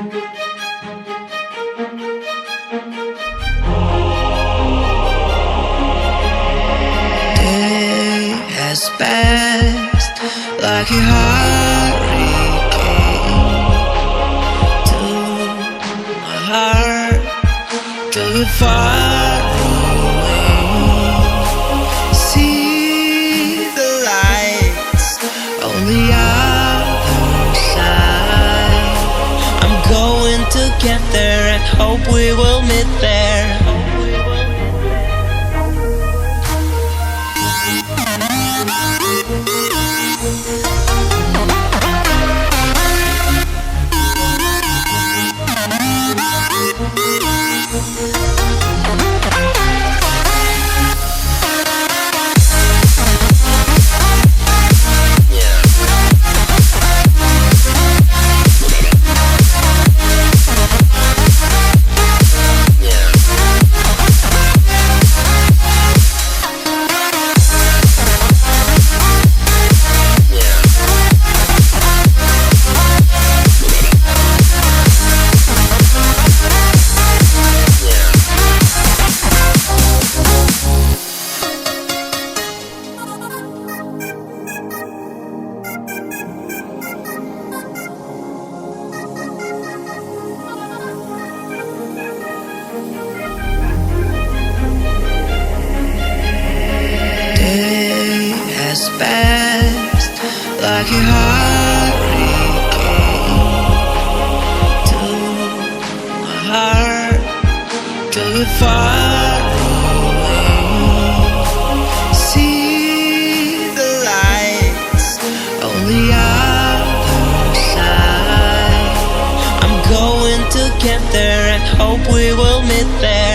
Day has passed like a hurricane to my heart, till we're far away. See the lights on the other side. I'm going to get there and hope we will meet there. Passed like a hurricane to my heart, till we're far away. See the lights on the other side. I'm going to get there and hope we will meet there.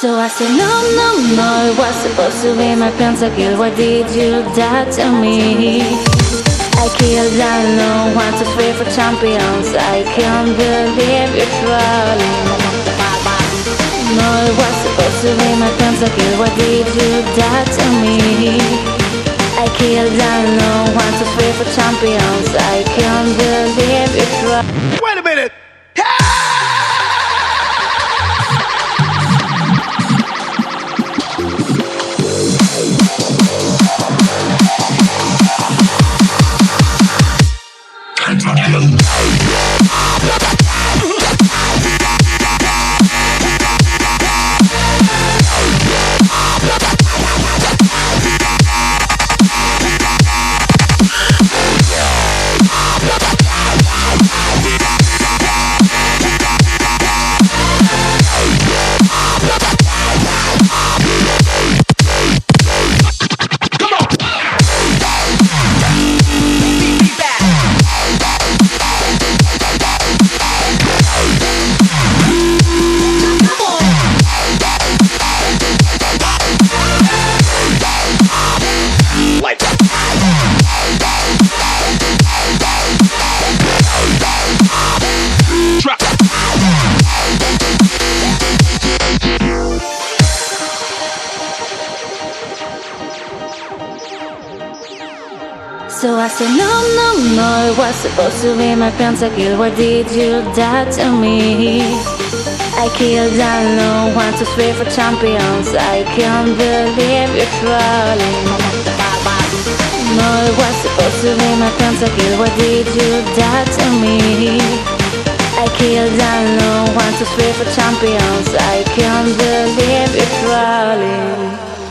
So I said no, no, no, it was supposed to be my pentakill. Why did you die to me? I killed no 1, 2, 3 for champions. I can't believe you're trolling. No, it was supposed to be my pentakill. Why did you die to me? I killed no 1, 2, 3 for champions. I can't believe you're trolling. Wait a minute! So I said no, no, no, it was supposed to be my pentakill. Why did you die to me? I killed alone, 1, 2, 3 for champions. I can't believe you're falling. No, it was supposed to be my pentakill. Why did you do to me? I killed alone, 1, 2, 3 for champions. I can't believe you're falling.